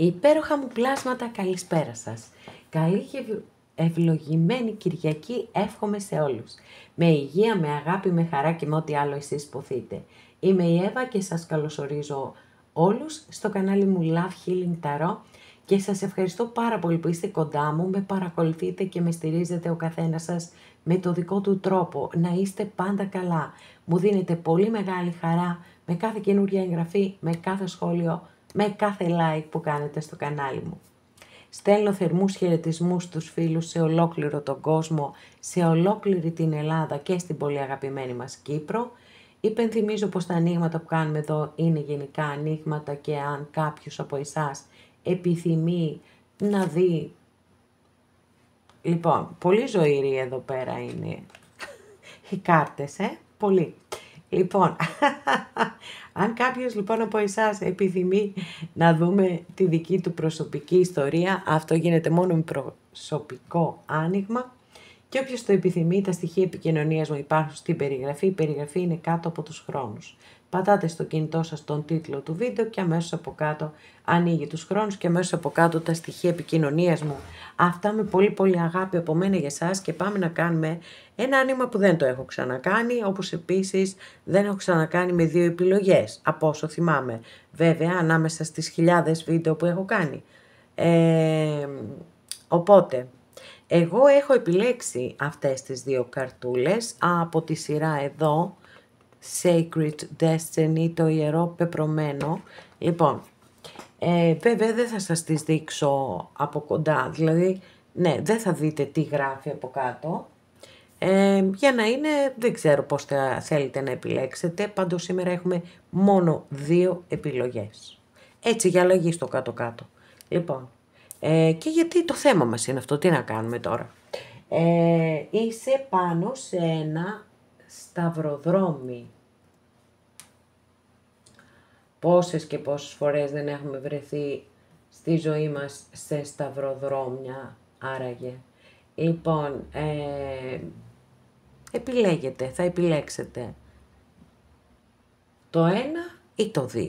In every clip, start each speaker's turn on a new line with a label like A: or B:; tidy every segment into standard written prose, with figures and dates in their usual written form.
A: Υπέροχα μου πλάσματα, καλησπέρα σας. Καλή και ευλογημένη Κυριακή εύχομαι σε όλους. Με υγεία, με αγάπη, με χαρά και με ό,τι άλλο εσείς ποθείτε. Είμαι η Εύα και σας καλωσορίζω όλους στο κανάλι μου Love Healing Tarot και σας ευχαριστώ πάρα πολύ που είστε κοντά μου, με παρακολουθείτε και με στηρίζετε ο καθένας σας με το δικό του τρόπο. Να είστε πάντα καλά. Μου δίνετε πολύ μεγάλη χαρά με κάθε καινούργια εγγραφή, με κάθε σχόλιο, με κάθε like που κάνετε στο κανάλι μου. Στέλνω θερμούς χαιρετισμούς στους φίλους σε ολόκληρο τον κόσμο, σε ολόκληρη την Ελλάδα και στην πολύ αγαπημένη μας Κύπρο. Υπενθυμίζω πως τα ανοίγματα που κάνουμε εδώ είναι γενικά ανοίγματα και αν κάποιος από εσάς επιθυμεί να δει... Λοιπόν, πολύ ζωηρή εδώ πέρα είναι οι κάρτες, πολύ. Λοιπόν, αν κάποιος λοιπόν από εσάς επιθυμεί να δούμε τη δική του προσωπική ιστορία, αυτό γίνεται μόνο με προσωπικό άνοιγμα και όποιος το επιθυμεί, τα στοιχεία επικοινωνίας μου υπάρχουν στην περιγραφή, η περιγραφή είναι κάτω από τους χρόνους. Πατάτε στο κινητό σας τον τίτλο του βίντεο και αμέσως από κάτω ανοίγει τους χρόνους και αμέσως από κάτω τα στοιχεία επικοινωνίας μου. Αυτά με πολύ πολύ αγάπη από μένα για σας και πάμε να κάνουμε ένα άνοιγμα που δεν το έχω ξανακάνει, όπως επίσης δεν έχω ξανακάνει με 2 επιλογές, από όσο θυμάμαι. Βέβαια, ανάμεσα στις χιλιάδες βίντεο που έχω κάνει. Οπότε, εγώ έχω επιλέξει αυτές τις 2 καρτούλες από τη σειρά εδώ, Sacred Destiny, το ιερό πεπρωμένο. Λοιπόν, βέβαια δεν θα σας τις δείξω από κοντά, δηλαδή, ναι, δεν θα δείτε τι γράφει από κάτω. Για να είναι, δεν ξέρω πώς θα θέλετε να επιλέξετε, πάντως σήμερα έχουμε μόνο 2 επιλογές. Έτσι για αλλαγή στο κάτω-κάτω. Λοιπόν, και γιατί το θέμα μας είναι αυτό, τι να κάνουμε τώρα. Είσαι πάνω σε ένα σταυροδρόμι. Πόσες και πόσες φορές δεν έχουμε βρεθεί στη ζωή μας σε σταυροδρόμια, άραγε. Λοιπόν, επιλέγετε, θα επιλέξετε το 1 ή το 2.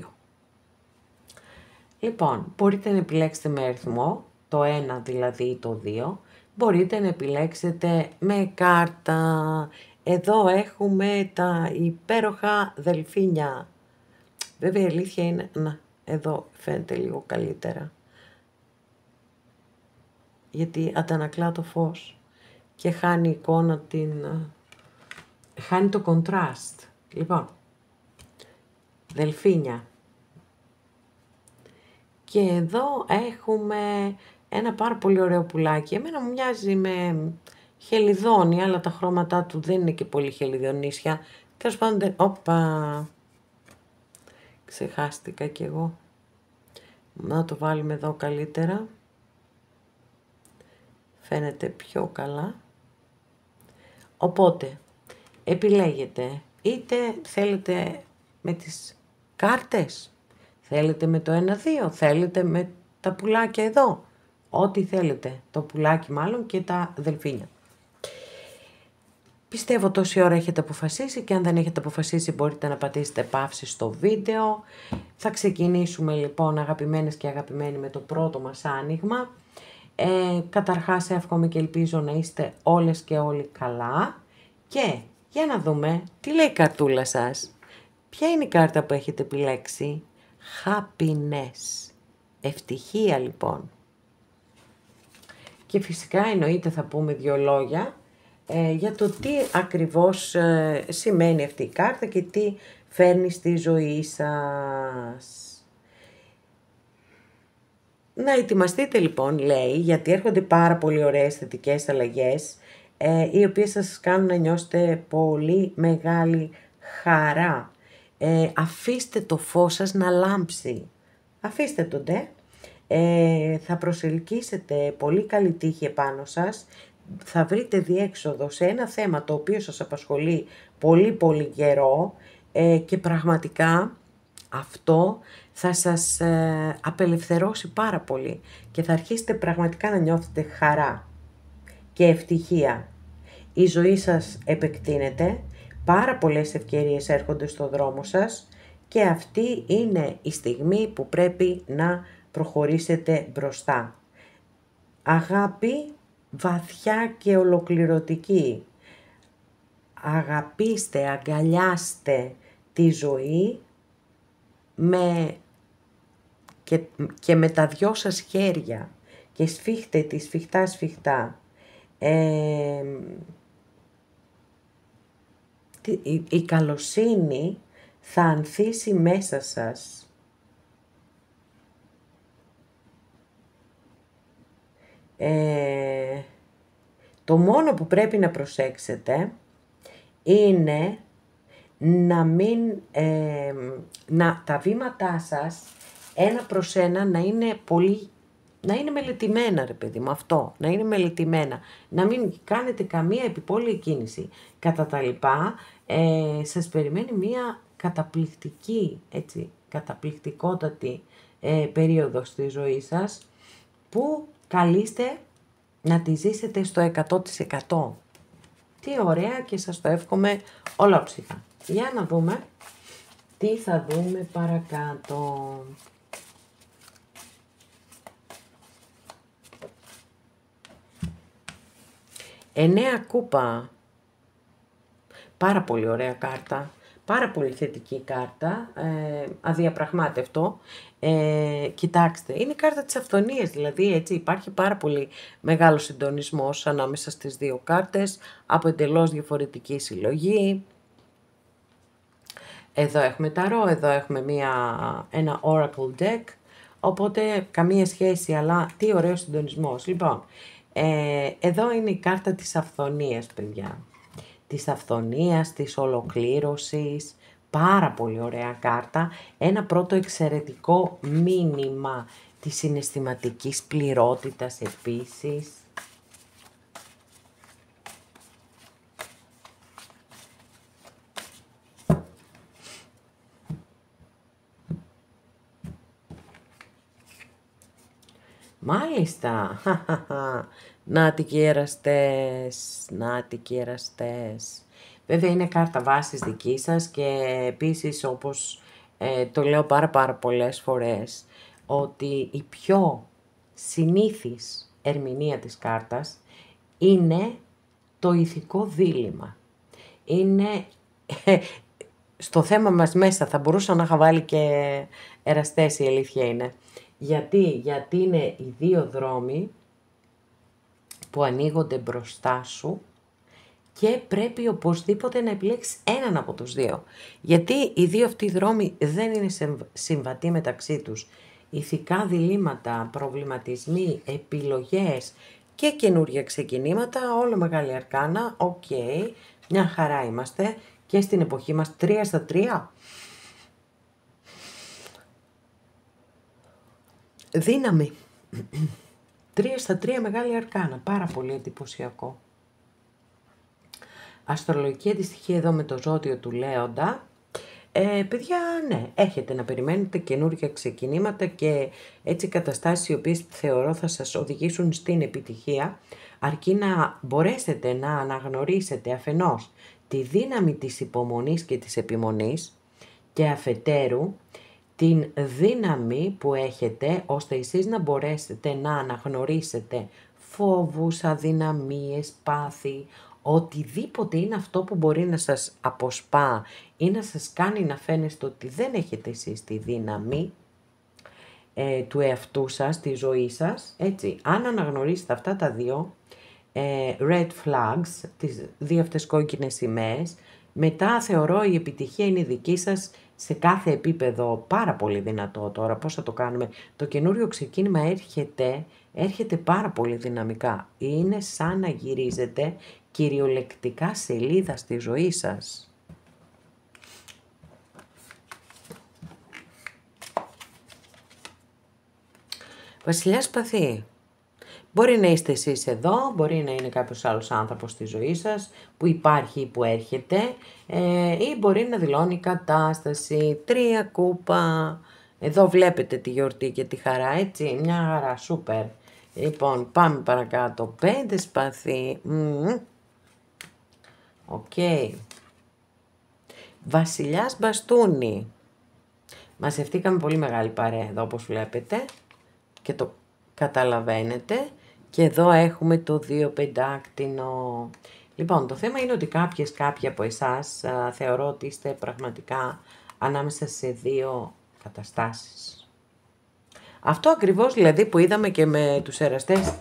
A: Λοιπόν, μπορείτε να επιλέξετε με αριθμό, το 1 δηλαδή ή το 2. Μπορείτε να επιλέξετε με κάρτα. Εδώ έχουμε τα υπέροχα δελφίνια. Βέβαια η αλήθεια είναι, να, εδώ φαίνεται λίγο καλύτερα. Γιατί αντανακλά το φως και χάνει η εικόνα χάνει το κοντράστ. Λοιπόν, δελφίνια. Και εδώ έχουμε ένα πάρα πολύ ωραίο πουλάκι. Εμένα μου μοιάζει με χελιδόνι, αλλά τα χρώματά του δεν είναι και πολύ χελιδονίσια. Τέλος πάντων, όπα, ξεχάστηκα κι εγώ. Να το βάλουμε εδώ καλύτερα. Φαίνεται πιο καλά. Οπότε, επιλέγετε, είτε θέλετε με τις κάρτες, θέλετε με το 1-2, θέλετε με τα πουλάκια εδώ, ό,τι θέλετε, το πουλάκι μάλλον και τα δελφίνια. Πιστεύω τόση ώρα έχετε αποφασίσει και αν δεν έχετε αποφασίσει μπορείτε να πατήσετε παύση στο βίντεο. Θα ξεκινήσουμε λοιπόν αγαπημένες και αγαπημένοι με το πρώτο μας άνοιγμα. Καταρχάς εύχομαι και ελπίζω να είστε όλες και όλοι καλά και για να δούμε τι λέει η καρτούλα σας. Ποια είναι η κάρτα που έχετε επιλέξει? Happiness. Ευτυχία λοιπόν. Και φυσικά εννοείται θα πούμε 2 λόγια για το τι ακριβώς σημαίνει αυτή η κάρτα και τι φέρνει στη ζωή σας. Να ετοιμαστείτε λοιπόν, λέει, γιατί έρχονται πάρα πολύ ωραίες θετικές αλλαγές, οι οποίες θα σας κάνουν να νιώσετε πολύ μεγάλη χαρά. Αφήστε το φως σας να λάμψει. Αφήστε το ντε. Θα προσελκύσετε πολύ καλή τύχη επάνω σας. Θα βρείτε διέξοδο σε ένα θέμα το οποίο σας απασχολεί πολύ πολύ καιρό και πραγματικά αυτό θα σας απελευθερώσει πάρα πολύ και θα αρχίσετε πραγματικά να νιώθετε χαρά και ευτυχία. Η ζωή σας επεκτείνεται, πάρα πολλές ευκαιρίες έρχονται στο δρόμο σας και αυτή είναι η στιγμή που πρέπει να προχωρήσετε μπροστά. Αγάπη βαθιά και ολοκληρωτική. Αγαπήστε, αγκαλιάστε τη ζωή και με τα δυο σας χέρια και σφίχτε τη σφιχτά σφιχτά. Η καλοσύνη θα ανθίσει μέσα σας. Το μόνο που πρέπει να προσέξετε είναι τα βήματά σας ένα προς ένα να είναι μελετημένα, ρε παιδί μου, αυτό, να είναι μελετημένα, να μην κάνετε καμία επιπόλαιη κίνηση. Κατά τα λοιπά, σας περιμένει μία καταπληκτικότατη περίοδος στη ζωή σας, που καλείστε να τη ζήσετε στο 100%. Τι ωραία, και σας το εύχομαι ολόψυχα. Για να δούμε τι θα δούμε παρακάτω. 9 κούπα. Πάρα πολύ ωραία κάρτα. Πάρα πολύ θετική κάρτα. Αδιαπραγμάτευτο. Κοιτάξτε, είναι η κάρτα της αυθονίας, δηλαδή έτσι υπάρχει πάρα πολύ μεγάλο συντονισμός ανάμεσα στις δύο κάρτες, από εντελώς διαφορετική συλλογή. Εδώ έχουμε ταρό, εδώ έχουμε ένα oracle deck, οπότε καμία σχέση, αλλά τι ωραίο συντονισμός. Λοιπόν, εδώ είναι η κάρτα της αυθονίας, παιδιά. Της αυθονίας, της ολοκλήρωσης. Πάρα πολύ ωραία κάρτα. Ένα πρώτο εξαιρετικό μήνυμα της συναισθηματικής πληρότητας επίσης. Μάλιστα. Νάτι και εραστές. Νάτι και εραστές. Βέβαια είναι κάρτα βάσης δική σας και επίσης, όπως το λέω πάρα πολλές φορές, ότι η πιο συνήθις ερμηνεία της κάρτας είναι το ηθικό δίλημμα. Είναι στο θέμα μας μέσα, θα μπορούσα να είχα βάλει και εραστές, η αλήθεια είναι. Γιατί είναι οι δύο δρόμοι που ανοίγονται μπροστά σου και πρέπει οπωσδήποτε να επιλέξεις έναν από τους δύο. Γιατί οι δύο αυτοί δρόμοι δεν είναι συμβατοί μεταξύ τους. Ηθικά διλήμματα, προβληματισμοί, επιλογές και καινούργια ξεκινήματα, όλο μεγάλη αρκάνα, οκ, μια χαρά είμαστε και στην εποχή μας 3 στα 3. Δύναμη. 3 στα 3 μεγάλη αρκάνα, πάρα πολύ εντυπωσιακό. Αστρολογική αντιστοιχεία εδώ με το ζώδιο του Λέοντα. Παιδιά, ναι, έχετε να περιμένετε καινούργια ξεκινήματα και έτσι καταστάσεις οι οποίες θεωρώ θα σας οδηγήσουν στην επιτυχία, αρκεί να μπορέσετε να αναγνωρίσετε αφενός τη δύναμη της υπομονής και της επιμονής και αφετέρου την δύναμη που έχετε ώστε εσείς να μπορέσετε να αναγνωρίσετε φόβους, αδυναμίες, πάθη, οτιδήποτε είναι αυτό που μπορεί να σας αποσπά ή να σας κάνει να φαίνεστε ότι δεν έχετε εσείς τη δύναμη του εαυτού σας, τη ζωή σας, έτσι. Αν αναγνωρίσετε αυτά τα δύο red flags, τις δύο αυτές κόκκινες σημαίες, μετά θεωρώ η επιτυχία είναι δική σας σε κάθε επίπεδο. Πάρα πολύ δυνατό τώρα. Πώς θα το κάνουμε? Το καινούριο ξεκίνημα έρχεται πάρα πολύ δυναμικά. Είναι σαν να γυρίζετε κυριολεκτικά σελίδα στη ζωή σας. Βασιλιάς Σπαθί. Μπορεί να είστε εσείς εδώ, μπορεί να είναι κάποιος άλλος άνθρωπος στη ζωή σας που υπάρχει ή που έρχεται, ή μπορεί να δηλώνει κατάσταση, 3 κούπα. Εδώ βλέπετε τη γιορτή και τη χαρά, έτσι, μια χαρά, σούπερ. Λοιπόν, πάμε παρακάτω. 5 σπαθί. Οκ. Βασιλιάς Μπαστούνι. Μαζευτήκαμε πολύ μεγάλη παρέα εδώ, όπως βλέπετε. και το καταλαβαίνετε. Και εδώ έχουμε το 2 πεντάκτηνο. Λοιπόν, το θέμα είναι ότι κάποιοι από εσάς θεωρώ ότι είστε πραγματικά ανάμεσα σε δύο καταστάσεις. Αυτό ακριβώς δηλαδή που είδαμε και με τους εραστές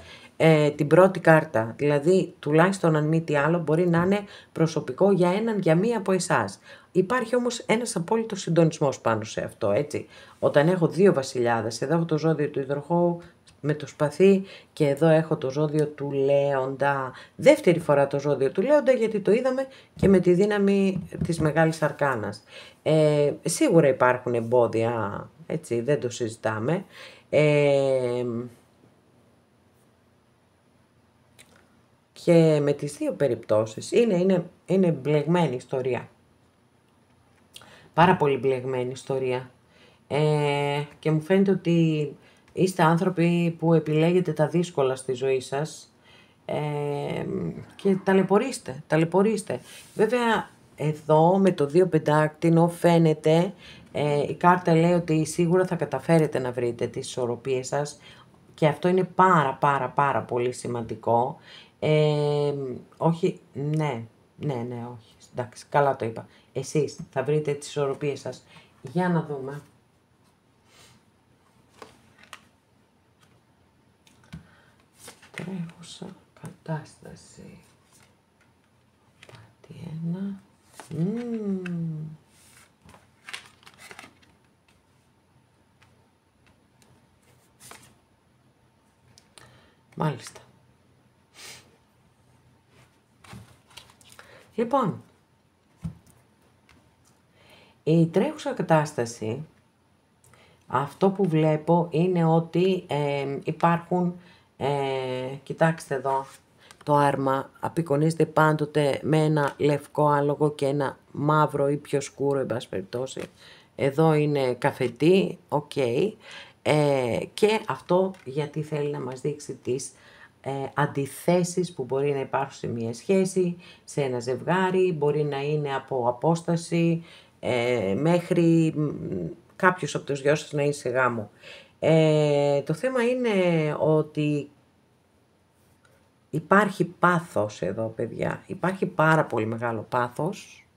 A: την πρώτη κάρτα. Δηλαδή, τουλάχιστον αν μη τι άλλο, μπορεί να είναι προσωπικό για έναν, για μία από εσάς. Υπάρχει όμως ένας απόλυτος συντονισμός πάνω σε αυτό, έτσι. Όταν έχω δύο βασιλιάδες, εδώ έχω το ζώδιο του υδροχόου με το σπαθί και εδώ έχω το ζώδιο του Λέοντα. Δεύτερη φορά το ζώδιο του Λέοντα, γιατί το είδαμε και με τη δύναμη της Μεγάλης Αρκάνας. Σίγουρα υπάρχουν εμπόδια, έτσι, δεν το συζητάμε. Και με τις δύο περιπτώσεις είναι μπλεγμένη ιστορία. Πάρα πολύ μπλεγμένη ιστορία. Και μου φαίνεται ότι είστε άνθρωποι που επιλέγετε τα δύσκολα στη ζωή σας και ταλαιπωρείστε. Βέβαια, εδώ με το 2 πεντάκτηνο φαίνεται, η κάρτα λέει ότι σίγουρα θα καταφέρετε να βρείτε τις ισορροπίες σας και αυτό είναι πάρα πολύ σημαντικό. Όχι, ναι, όχι, εντάξει, καλά το είπα. Εσείς θα βρείτε τις ισορροπίες σας. Για να δούμε. Τρέχουσα κατάσταση. Πάτη ένα. Μάλιστα. Λοιπόν, η τρέχουσα κατάσταση, αυτό που βλέπω είναι ότι υπάρχουν, κοιτάξτε εδώ, το άρμα απεικονίζεται πάντοτε με ένα λευκό άλογο και ένα μαύρο ή πιο σκούρο, εν πάση περιπτώσει. Εδώ είναι καφετί, και αυτό γιατί θέλει να μας δείξει τις αντιθέσεις που μπορεί να υπάρχουν σε μια σχέση, σε ένα ζευγάρι, μπορεί να είναι από απόσταση μέχρι κάποιος από τους δυο σας να είναι σε γάμο. Το θέμα είναι ότι υπάρχει πάθος εδώ, παιδιά. Υπάρχει πάρα πολύ μεγάλο πάθος,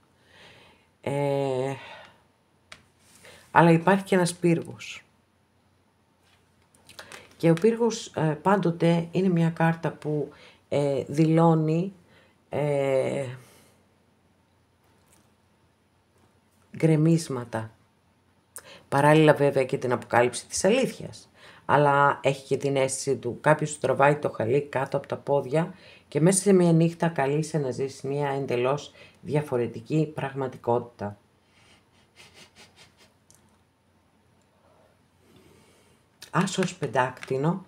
A: αλλά υπάρχει και ένας πύργος. Και ο πύργος πάντοτε είναι μια κάρτα που δηλώνει γκρεμίσματα. Παράλληλα βέβαια και την αποκάλυψη της αλήθειας. Αλλά έχει και την αίσθηση του κάποιος του τραβάει το χαλί κάτω από τα πόδια και μέσα σε μια νύχτα καλείσαι να ζήσεις μια εντελώς διαφορετική πραγματικότητα. Άσος πεντάκτηνο,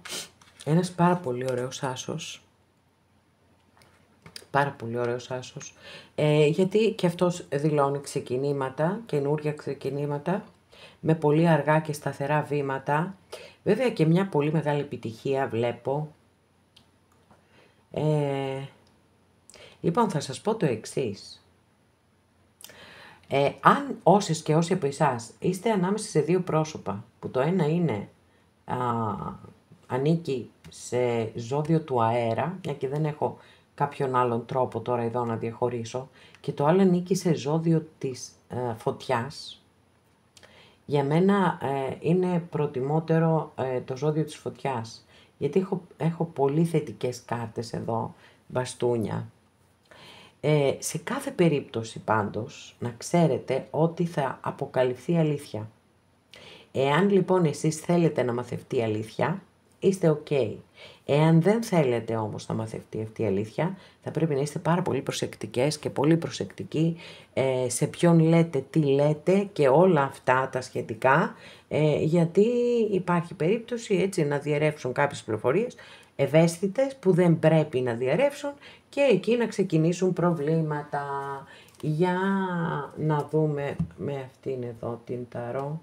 A: ένας πάρα πολύ ωραίος άσος. Πάρα πολύ ωραίος άσος. Γιατί και αυτός δηλώνει ξεκινήματα, καινούρια ξεκινήματα, με πολύ αργά και σταθερά βήματα. Βέβαια και μια πολύ μεγάλη επιτυχία βλέπω. Λοιπόν, θα σας πω το εξής. Αν όσες και όσοι από εσάς είστε ανάμεσα σε δύο πρόσωπα, που το ένα είναι ανήκει σε ζώδιο του αέρα, μια και δεν έχω κάποιον άλλον τρόπο τώρα εδώ να διαχωρίσω, και το άλλο ανήκει σε ζώδιο της φωτιάς, για μένα είναι προτιμότερο το ζώδιο της φωτιάς, γιατί έχω πολύ θετικές κάρτες εδώ, μπαστούνια. Σε κάθε περίπτωση πάντως, να ξέρετε ότι θα αποκαλυφθεί αλήθεια. Εάν λοιπόν εσείς θέλετε να μαθευτεί αλήθεια, είστε ok. Εάν δεν θέλετε όμως να μαθευτεί αυτή η αλήθεια, θα πρέπει να είστε πάρα πολύ προσεκτικές και πολύ προσεκτικοί σε ποιον λέτε, τι λέτε και όλα αυτά τα σχετικά, γιατί υπάρχει περίπτωση έτσι να διαρρεύσουν κάποιες πληροφορίες ευαίσθητες που δεν πρέπει να διαρρεύσουν και εκεί να ξεκινήσουν προβλήματα. Για να δούμε με αυτήν εδώ την ταρό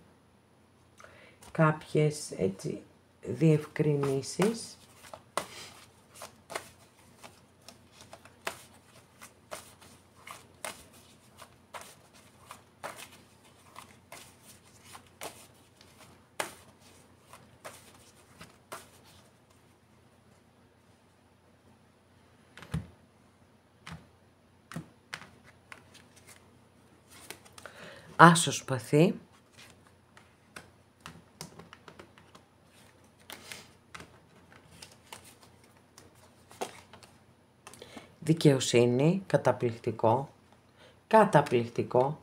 A: κάποιες έτσι διευκρινήσεις. Άσος σπαθί. Δικαιοσύνη, καταπληκτικό. Καταπληκτικό.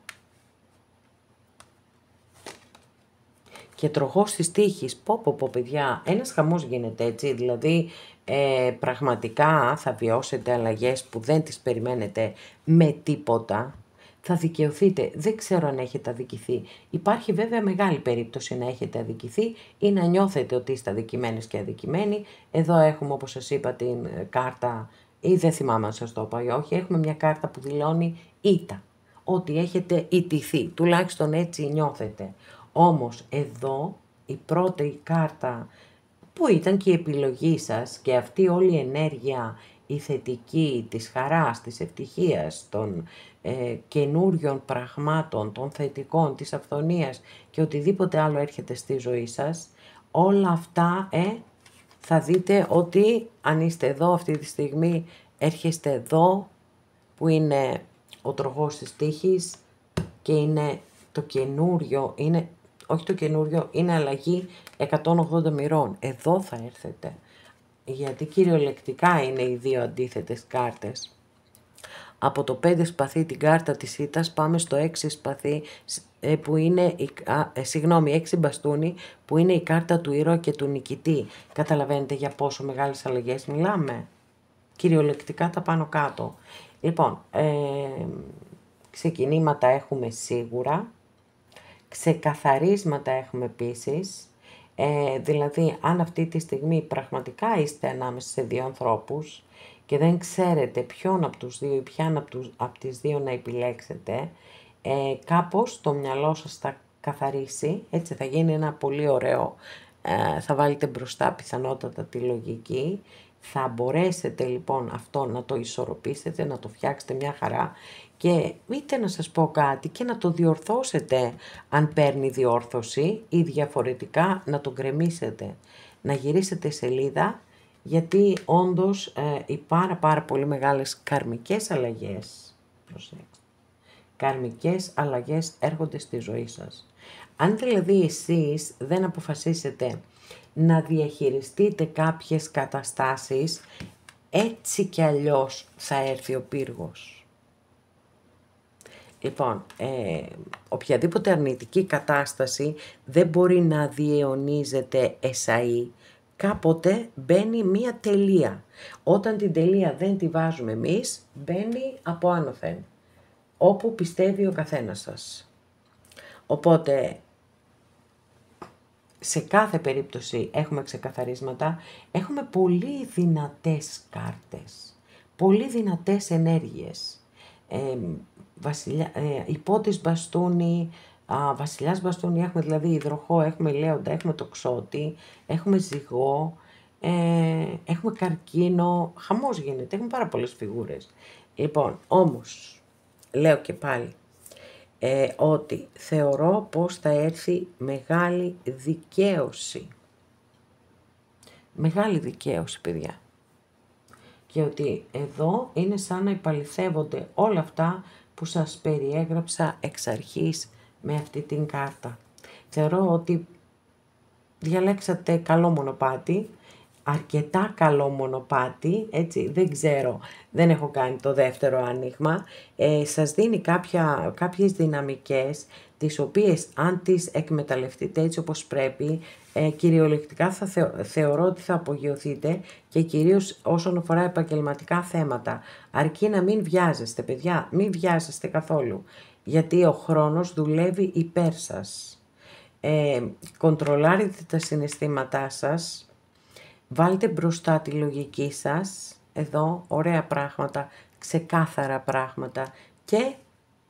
A: Και τροχός της τύχης, πω παιδιά, ένας χαμός γίνεται έτσι, δηλαδή πραγματικά θα βιώσετε αλλαγές που δεν τις περιμένετε με τίποτα, θα δικαιωθείτε, δεν ξέρω αν έχετε αδικηθεί, υπάρχει βέβαια μεγάλη περίπτωση να έχετε αδικηθεί ή να νιώθετε ότι είστε αδικημένες και αδικημένοι, εδώ έχουμε όπως σας είπα την κάρτα, ή δεν θυμάμαι αν σας το είπα ή όχι, έχουμε μια κάρτα που δηλώνει ήττα, ότι έχετε ιτηθεί, τουλάχιστον έτσι νιώθετε. Όμως εδώ η πρώτη κάρτα που ήταν και η επιλογή σας και αυτή όλη η ενέργεια, η θετική, της χαράς, της ευτυχίας, των καινούριων πραγμάτων, των θετικών, της αυθονίας και οτιδήποτε άλλο έρχεται στη ζωή σας, όλα αυτά θα δείτε ότι αν είστε εδώ αυτή τη στιγμή, έρχεστε εδώ που είναι ο τροχός της τύχης και είναι το καινούριο, είναι, όχι το καινούριο, είναι αλλαγή 180 μοιρών. Εδώ θα έρθετε, γιατί κυριολεκτικά είναι οι δύο αντίθετες κάρτες. Από το 5 σπαθί την κάρτα της ήττας πάμε στο 6 σπαθί που είναι, 6 μπαστούνι που είναι η κάρτα του ήρωα και του νικητή. Καταλαβαίνετε για πόσο μεγάλες αλλαγές μιλάμε. Κυριολεκτικά τα πάνω κάτω. Λοιπόν, ξεκινήματα έχουμε σίγουρα, ξεκαθαρίσματα έχουμε επίσης, δηλαδή αν αυτή τη στιγμή πραγματικά είστε ανάμεσα σε δύο ανθρώπους και δεν ξέρετε ποιον από τους δύο ή ποιαν από τις δύο να επιλέξετε, κάπως το μυαλό σας θα καθαρίσει, έτσι θα γίνει ένα πολύ ωραίο, θα βάλετε μπροστά πιθανότατα τη λογική, θα μπορέσετε λοιπόν αυτό να το ισορροπήσετε, να το φτιάξετε μια χαρά και είτε να σας πω κάτι και να το διορθώσετε αν παίρνει διόρθωση ή διαφορετικά να το γκρεμίσετε, να γυρίσετε σελίδα γιατί όντως οι πάρα πολύ μεγάλες καρμικές αλλαγές, προσέξτε, καρμικές αλλαγές έρχονται στη ζωή σας. Αν δηλαδή εσείς δεν αποφασίσετε να διαχειριστείτε κάποιες καταστάσεις, έτσι κι αλλιώς θα έρθει ο πύργος. Λοιπόν, οποιαδήποτε αρνητική κατάσταση δεν μπορεί να διαιωνίζεται εσαΐ, κάποτε μπαίνει μία τελεία. Όταν την τελεία δεν τη βάζουμε εμείς, μπαίνει από άνωθεν, όπου πιστεύει ο καθένας σας. Οπότε, σε κάθε περίπτωση έχουμε ξεκαθαρίσματα, έχουμε πολύ δυνατές κάρτες, πολύ δυνατές ενέργειες. Υπότης μπαστούνι, βασιλιάς μπαστούνι, έχουμε δηλαδή υδροχό, έχουμε λέοντα, έχουμε τοξότη, έχουμε ζυγό, έχουμε καρκίνο, χαμός γίνεται, έχουμε πάρα πολλές φιγούρες. Λοιπόν, όμως, λέω και πάλι, ότι θεωρώ πως θα έρθει μεγάλη δικαίωση. Μεγάλη δικαίωση, παιδιά. Και ότι εδώ είναι σαν να επαληθεύονται όλα αυτά που σας περιέγραψα εξ αρχής με αυτή την κάρτα. Θεωρώ ότι διαλέξατε καλό μονοπάτι, αρκετά καλό μονοπάτι, έτσι, δεν ξέρω, δεν έχω κάνει το δεύτερο άνοιγμα, σας δίνει κάποιες δυναμικές, τις οποίες αν τις εκμεταλλευτείτε έτσι όπως πρέπει, κυριολεκτικά θα θεωρώ ότι θα απογειωθείτε και κυρίως όσον αφορά επαγγελματικά θέματα, αρκεί να μην βιάζεστε παιδιά, μην βιάζεστε καθόλου, γιατί ο χρόνος δουλεύει υπέρ σας. Κοντρολάρετε τα συναισθήματά σας, βάλτε μπροστά τη λογική σας, εδώ ωραία πράγματα, ξεκάθαρα πράγματα και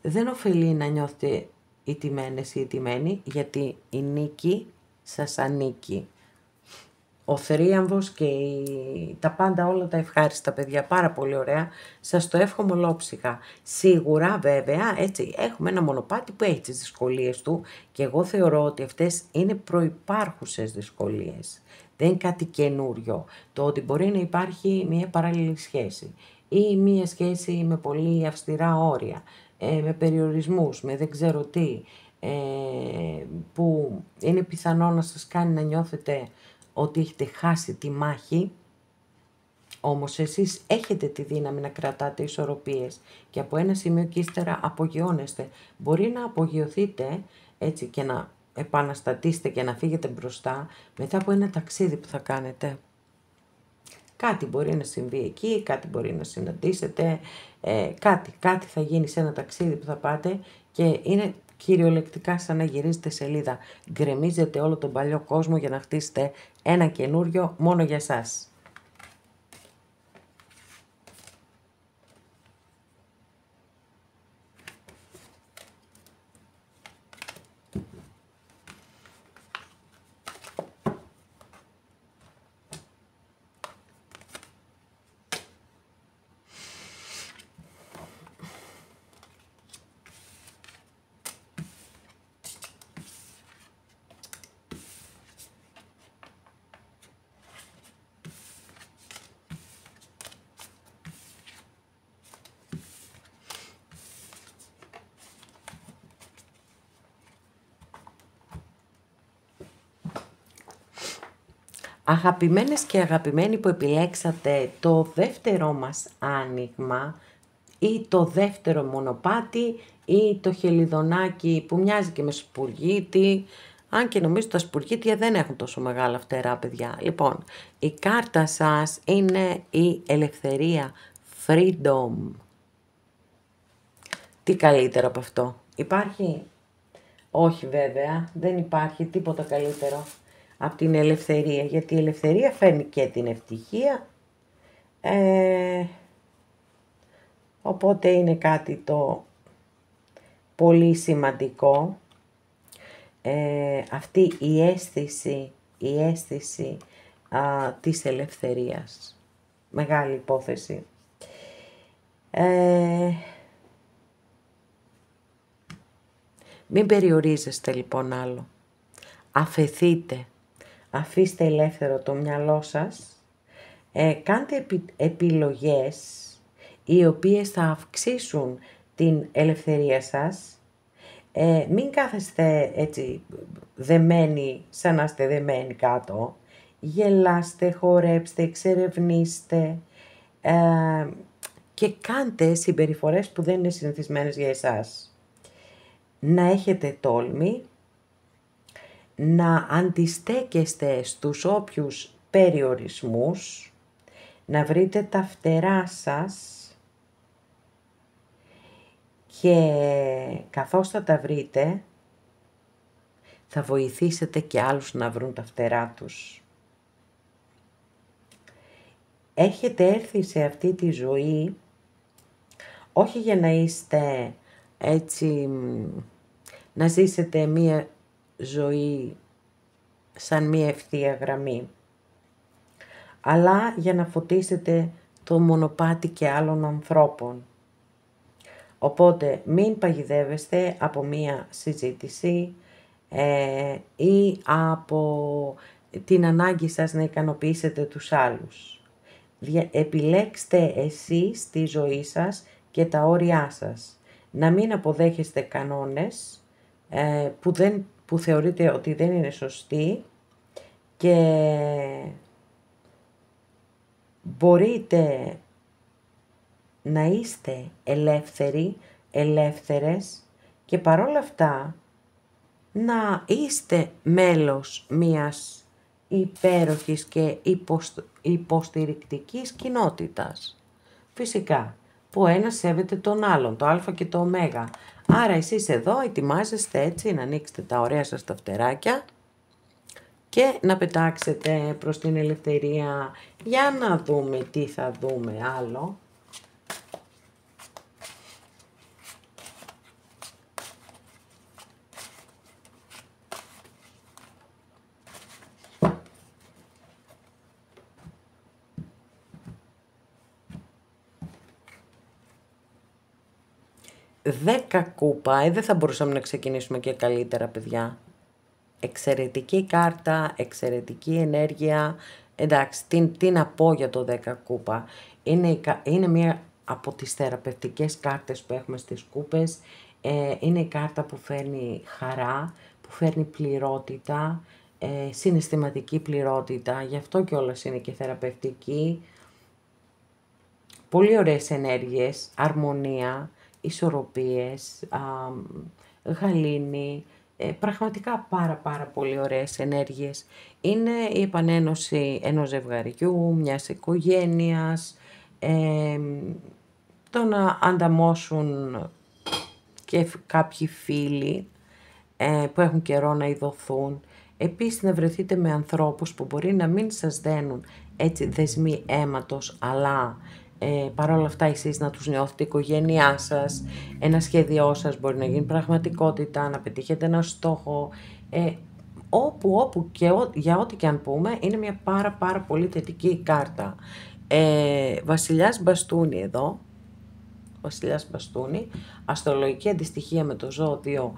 A: δεν ωφελεί να νιώθετε ηττημένες ή ηττημένοι γιατί η νίκη σας ανήκει. Ο θρίαμβος και τα πάντα όλα τα ευχάριστα παιδιά, πάρα πολύ ωραία, σας το εύχομαι ολόψυχα. Σίγουρα βέβαια έτσι έχουμε ένα μονοπάτι που έχει τις δυσκολίες του και εγώ θεωρώ ότι αυτές είναι προϋπάρχουσες δυσκολίες. Δεν είναι κάτι καινούριο. Το ότι μπορεί να υπάρχει μια παράλληλη σχέση ή μια σχέση με πολύ αυστηρά όρια. με περιορισμούς, με δεν ξέρω τι, που είναι πιθανό να σας κάνει να νιώθετε ότι έχετε χάσει τη μάχη, όμως εσείς έχετε τη δύναμη να κρατάτε ισορροπίες και από ένα σημείο και ύστερα απογειώνεστε. Μπορεί να απογειωθείτε έτσι και να επαναστατήσετε και να φύγετε μπροστά μετά από ένα ταξίδι που θα κάνετε. Κάτι μπορεί να συμβεί εκεί, κάτι μπορεί να συναντήσετε, κάτι θα γίνει σε ένα ταξίδι που θα πάτε και είναι κυριολεκτικά σαν να γυρίζετε σελίδα. Γκρεμίζετε όλο τον παλιό κόσμο για να χτίσετε ένα καινούριο μόνο για σας. Αγαπημένες και αγαπημένοι που επιλέξατε το δεύτερό μας άνοιγμα ή το δεύτερο μονοπάτι ή το χελιδονάκι που μοιάζει και με σπουργίτη, αν και νομίζω τα σπουργίτια δεν έχουν τόσο μεγάλα φτερά, παιδιά. Λοιπόν, η κάρτα σας είναι η ελευθερία, freedom. Τι καλύτερο από αυτό υπάρχει? Όχι βέβαια, δεν υπάρχει τίποτα καλύτερο από την ελευθερία, γιατί η ελευθερία φέρνει και την ευτυχία, οπότε είναι κάτι το πολύ σημαντικό, αυτή η αίσθηση της ελευθερίας, μεγάλη υπόθεση. Μην περιορίζεστε λοιπόν άλλο, αφεθείτε. Αφήστε ελεύθερο το μυαλό σας, κάντε επιλογές οι οποίες θα αυξήσουν την ελευθερία σας, μην κάθεστε έτσι δεμένοι σαν να είστε δεμένοι κάτω, γελάστε, χορέψτε, εξερευνήστε και κάντε συμπεριφορές που δεν είναι συνηθισμένες για εσάς. Να έχετε τόλμη, να αντιστέκεστε στους όποιους περιορισμούς, να βρείτε τα φτερά σας και καθώς θα τα βρείτε, θα βοηθήσετε και άλλους να βρουν τα φτερά τους. Έχετε έρθει σε αυτή τη ζωή όχι για να είστε έτσι, να ζήσετε μία ζωή σαν μία ευθεία γραμμή, αλλά για να φωτίσετε το μονοπάτι και άλλων ανθρώπων. Οπότε μην παγιδεύεστε από μία συζήτηση ή από την ανάγκη σας να ικανοποιήσετε τους άλλους. Επιλέξτε εσείς τη ζωή σας και τα όρια σας. Να μην αποδέχεστε κανόνες που θεωρείτε ότι δεν είναι σωστοί και μπορείτε να είστε ελεύθεροι, ελεύθερες και παρόλα αυτά να είστε μέλος μιας υπέροχης και υποστηρικτικής κοινότητας. Φυσικά, που ένας σέβεται τον άλλον, το α και το ω. Άρα εσείς εδώ ετοιμάζεστε έτσι να ανοίξετε τα ωραία σας τα φτεράκια και να πετάξετε προς την ελευθερία. Για να δούμε τι θα δούμε άλλο. Δέκα κούπα, δεν θα μπορούσαμε να ξεκινήσουμε και καλύτερα, παιδιά. Εξαιρετική κάρτα, εξαιρετική ενέργεια. Εντάξει, τι να πω για το 10 κούπα. Είναι μια από τις θεραπευτικές κάρτες που έχουμε στις κούπες. Είναι η κάρτα που φέρνει χαρά, που φέρνει πληρότητα, συναισθηματική πληρότητα, γι' αυτό κιόλας είναι και θεραπευτική. Πολύ ωραίες ενέργειες, αρμονία, ισορροπίες, γαλήνη, πραγματικά πάρα πολύ ωραίες ενέργειες. Είναι η επανένωση ενός ζευγαριού, μιας οικογένειας, το να ανταμώσουν και κάποιοι φίλοι που έχουν καιρό να ειδωθούν. Επίσης να βρεθείτε με ανθρώπους που μπορεί να μην σας δένουν έτσι δεσμοί αίματος, αλλά παρόλα αυτά εσείς να τους νιώθετε η οικογένειά σας, ένα σχέδιό σας μπορεί να γίνει πραγματικότητα, να πετύχετε ένα στόχο, όπου και για ό,τι και αν πούμε, είναι μια πάρα πολύ θετική κάρτα. Βασιλιάς Μπαστούνι εδώ, Βασιλιάς Μπαστούνι, αστρολογική αντιστοιχεία με το ζώδιο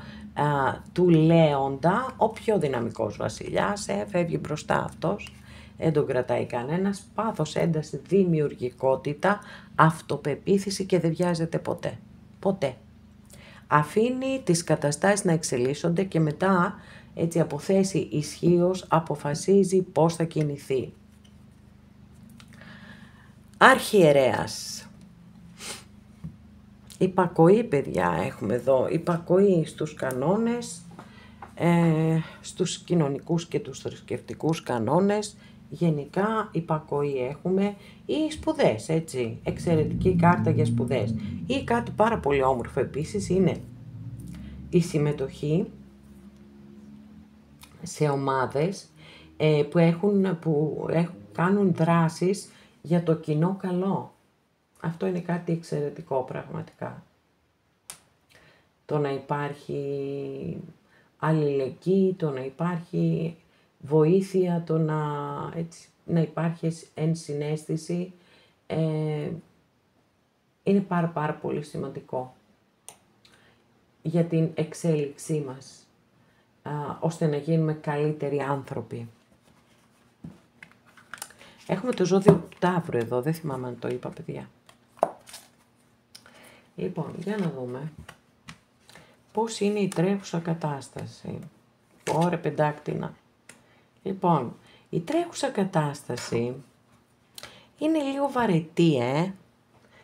A: του Λέοντα, ο πιο δυναμικός βασιλιάς, φεύγει μπροστά αυτός, δεν τον κρατάει κανένας, πάθος, ένταση, δημιουργικότητα, αυτοπεποίθηση και δεν βιάζεται ποτέ. Ποτέ. Αφήνει τις καταστάσεις να εξελίσσονται και μετά, έτσι από θέση ισχύως, αποφασίζει πώς θα κινηθεί. Αρχιερέας. Υπακοή, παιδιά, έχουμε εδώ. Υπακοή στους κανόνες, στους κοινωνικούς και τους θρησκευτικούς κανόνες. Γενικά υπακοή έχουμε, ή σπουδές, έτσι, εξαιρετική κάρτα για σπουδές. Ή κάτι πάρα πολύ όμορφο επίσης είναι η συμμετοχή σε ομάδες που κάνουν δράσεις για το κοινό καλό. Αυτό είναι κάτι εξαιρετικό πραγματικά. Το να υπάρχει αλληλεγγύη, το να υπάρχει βοήθεια, το να υπάρχει ενσυναίσθηση, είναι πάρα πολύ σημαντικό για την εξέλιξή μας, ώστε να γίνουμε καλύτεροι άνθρωποι. Έχουμε το ζώδιο του Ταύρου εδώ, δεν θυμάμαι αν το είπα, παιδιά. Λοιπόν, για να δούμε πώς είναι η τρέχουσα κατάσταση. Ωραία, πεντάκτηνα. Λοιπόν, η τρέχουσα κατάσταση είναι λίγο βαρετή,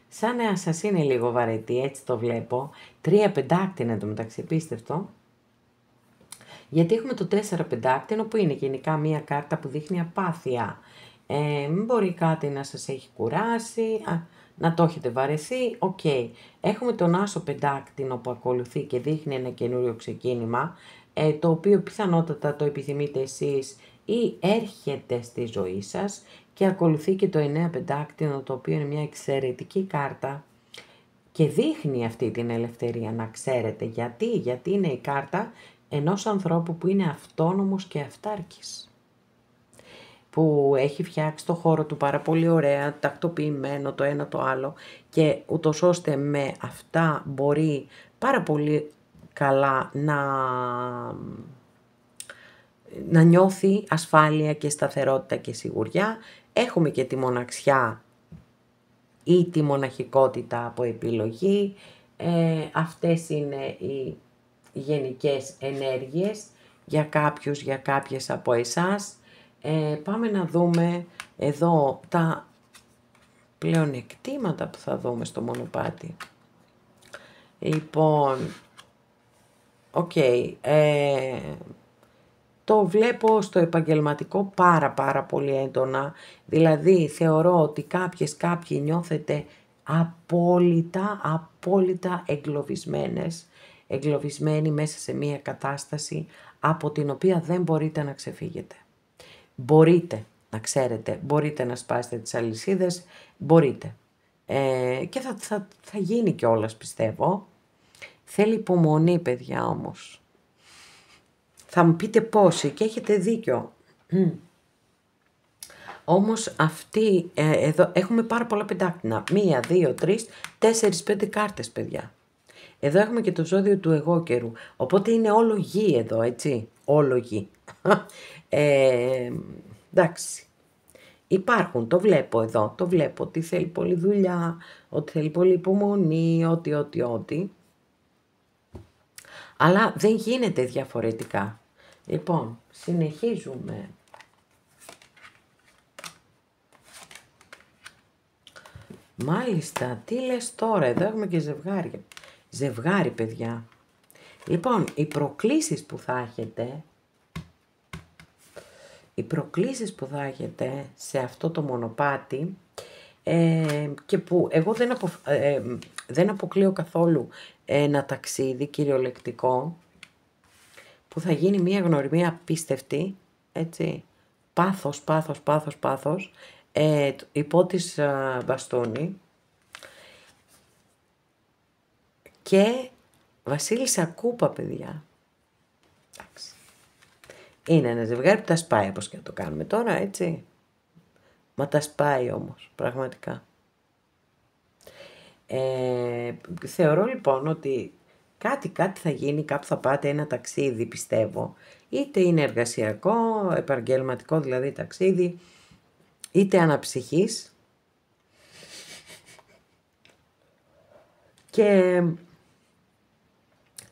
A: σαν σας είναι λίγο βαρετή, έτσι το βλέπω. 3 πεντάκτηνα εντωμεταξύ, πίστευτο. Γιατί έχουμε το 4 πεντάκτηνο που είναι γενικά μία κάρτα που δείχνει απάθεια. Μπορεί κάτι να σας έχει κουράσει, να το έχετε βαρεθεί, οκ. Έχουμε τον Άσο πεντάκτηνο που ακολουθεί και δείχνει ένα καινούριο ξεκίνημα, το οποίο πιθανότατα το επιθυμείτε εσείς ή έρχεται στη ζωή σας, και ακολουθεί και το 9 πεντάκτηνο, το οποίο είναι μια εξαιρετική κάρτα και δείχνει αυτή την ελευθερία, να ξέρετε. Γιατί είναι η κάρτα ενός ανθρώπου που είναι αυτόνομος και αυτάρκης, που έχει φτιάξει το χώρο του πάρα πολύ ωραία, τακτοποιημένο το ένα το άλλο, και ούτως ώστε με αυτά μπορεί πάρα πολύ καλά να νιώθει ασφάλεια και σταθερότητα και σιγουριά. Έχουμε και τη μοναξιά ή τη μοναχικότητα από επιλογή. Αυτές είναι οι γενικές ενέργειες για κάποιους, για κάποιες από εσάς. Πάμε να δούμε εδώ τα πλεονεκτήματα που θα δούμε στο μονοπάτι. Λοιπόν, το βλέπω στο επαγγελματικό πάρα πολύ έντονα. Δηλαδή θεωρώ ότι κάποιοι νιώθετε απόλυτα εγκλωβισμένοι μέσα σε μια κατάσταση από την οποία δεν μπορείτε να ξεφύγετε. Μπορείτε, να ξέρετε, μπορείτε να σπάσετε τις αλυσίδες, μπορείτε. Και θα γίνει κιόλας, πιστεύω. Θέλει υπομονή, παιδιά, όμως. Θα μου πείτε πόσοι, και έχετε δίκιο. Όμως εδώ έχουμε πάρα πολλά πεντάκτηνα. 1, 2, 3, 4, 5 κάρτες, παιδιά. Εδώ έχουμε και το ζώδιο του εγώ καιρού. Οπότε είναι όλο γη εδώ, έτσι. Όλο γη. Εντάξει. υπάρχουν, το βλέπω εδώ, το βλέπω ότι θέλει πολλή δουλειά, ότι θέλει πολλή υπομονή, ότι. Αλλά δεν γίνεται διαφορετικά. Λοιπόν, συνεχίζουμε. Μάλιστα, τι λες τώρα, εδώ έχουμε και ζευγάρια. Ζευγάρι, παιδιά. Λοιπόν, οι προκλήσεις που θα έχετε, σε αυτό το μονοπάτι, και που εγώ δεν αποκλείω καθόλου ένα ταξίδι κυριολεκτικό, που θα γίνει μια γνωριμία απίστευτη, έτσι, πάθος, υπό της μπαστούνι, και Βασίλισσα Κούπα, παιδιά. Εντάξει. Είναι ένα ζευγάρι που τα σπάει, όπως και να το κάνουμε τώρα, έτσι. Μα τα σπάει όμως, πραγματικά. Θεωρώ λοιπόν ότι κάτι θα γίνει, κάπου θα πάτε ένα ταξίδι, πιστεύω. Είτε είναι εργασιακό, επαγγελματικό δηλαδή ταξίδι, είτε αναψυχής. Και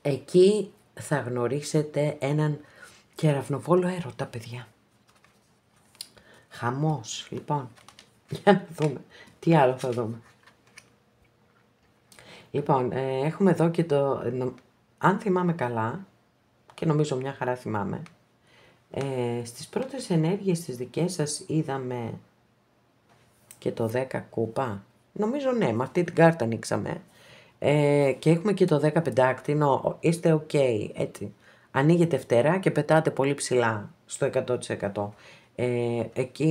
A: εκεί θα γνωρίσετε έναν κεραυνοβόλο έρωτα, παιδιά. Χαμός, λοιπόν. Για να δούμε. Τι άλλο θα δούμε. Λοιπόν, έχουμε εδώ και αν θυμάμαι καλά, και νομίζω μια χαρά θυμάμαι, στις πρώτες ενέργειες τις δικές σας είδαμε και το 10 κούπα. Νομίζω ναι, με αυτή την κάρτα ανοίξαμε. Και έχουμε και το 15 άκτινο, είστε ok, έτσι. Ανοίγετε φτερά και πετάτε πολύ ψηλά στο 100%.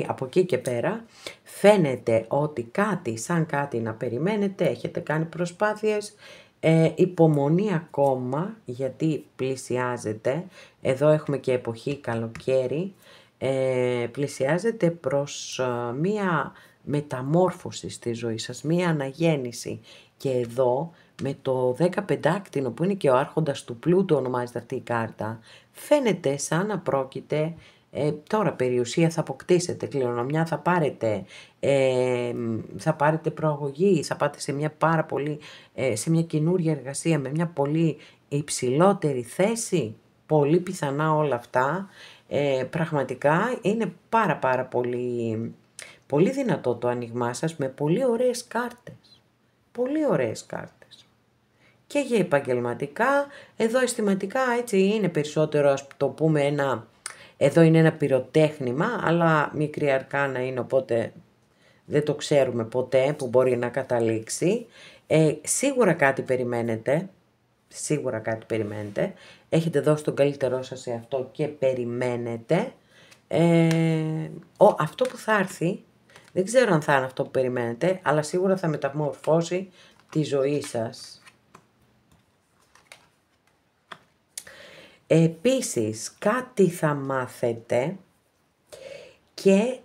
A: Από εκεί και πέρα φαίνεται ότι σαν κάτι να περιμένετε, έχετε κάνει προσπάθειες, υπομονή ακόμα, γιατί πλησιάζετε, εδώ έχουμε και εποχή καλοκαίρι, πλησιάζετε προς μία μεταμόρφωση στη ζωή σας, μία αναγέννηση. Και εδώ με το 15 που είναι και ο άρχοντας του πλούτου, ονομάζεται αυτή η κάρτα, φαίνεται σαν να πρόκειται, τώρα περιουσία θα αποκτήσετε, κληρονομιά θα πάρετε προαγωγή, θα πάτε σε μια σε μια καινούρια εργασία με μια πολύ υψηλότερη θέση, πολύ πιθανά όλα αυτά. Πραγματικά είναι πάρα πολύ δυνατό το άνοιγμά σας, με πολύ ωραίες κάρτες. Πολύ ωραίες κάρτες. Και για επαγγελματικά, εδώ αισθηματικά έτσι είναι περισσότερο, ας το πούμε, εδώ είναι ένα πυροτέχνημα, αλλά μικρή αρκάνα είναι, οπότε δεν το ξέρουμε ποτέ που μπορεί να καταλήξει. Σίγουρα κάτι περιμένετε, έχετε δώσει τον καλύτερό σας σε αυτό και περιμένετε. Αυτό που θα έρθει, δεν ξέρω αν θα είναι αυτό που περιμένετε, αλλά σίγουρα θα μεταμορφώσει τη ζωή σας. Επίσης, κάτι θα μάθετε και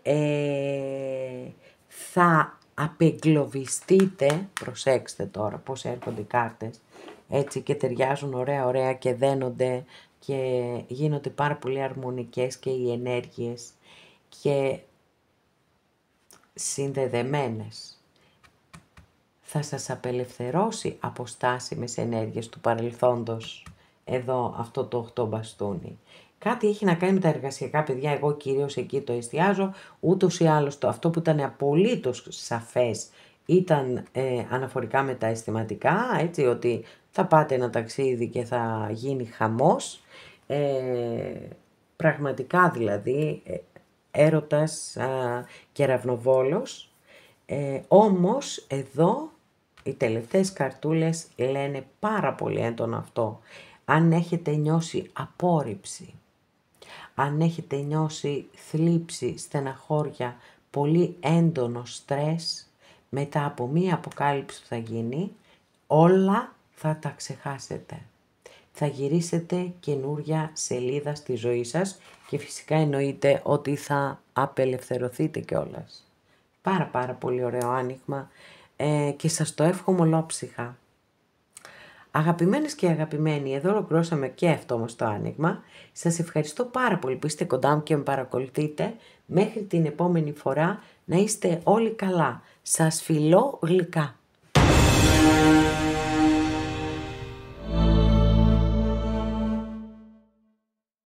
A: θα απεγκλωβιστείτε, προσέξτε τώρα πώς έρχονται οι κάρτες, έτσι, και ταιριάζουν ωραία και δένονται και γίνονται πάρα πολύ αρμονικές και οι ενέργειες και συνδεδεμένες. Θα σας απελευθερώσει από στάσιμες ενέργειες του παρελθόντος, εδώ αυτό το 8 μπαστούνι. Κάτι έχει να κάνει με τα εργασιακά, παιδιά, εγώ κυρίως εκεί το εστιάζω, ούτως ή άλλως αυτό που ήταν απολύτως σαφές ήταν αναφορικά με τα αισθηματικά, έτσι, ότι θα πάτε ένα ταξίδι και θα γίνει χαμός, πραγματικά δηλαδή, έρωτας, κεραυνοβόλος. Όμως εδώ οι τελευταίες καρτούλες λένε πάρα πολύ έντονα αυτό. Αν έχετε νιώσει απόρριψη, αν έχετε νιώσει θλίψη, στεναχώρια, πολύ έντονο στρες, μετά από μία αποκάλυψη που θα γίνει, όλα θα τα ξεχάσετε. Θα γυρίσετε καινούρια σελίδα στη ζωή σας και φυσικά εννοείται ότι θα απελευθερωθείτε κιόλας. Πάρα πολύ ωραίο άνοιγμα και σας το εύχομαι ολόψυχα. Αγαπημένες και αγαπημένοι, εδώ ολοκληρώσαμε και αυτό όμως το άνοιγμα. Σας ευχαριστώ πάρα πολύ που είστε κοντά μου και με παρακολουθείτε. Μέχρι την επόμενη φορά να είστε όλοι καλά. Σας φιλώ γλυκά.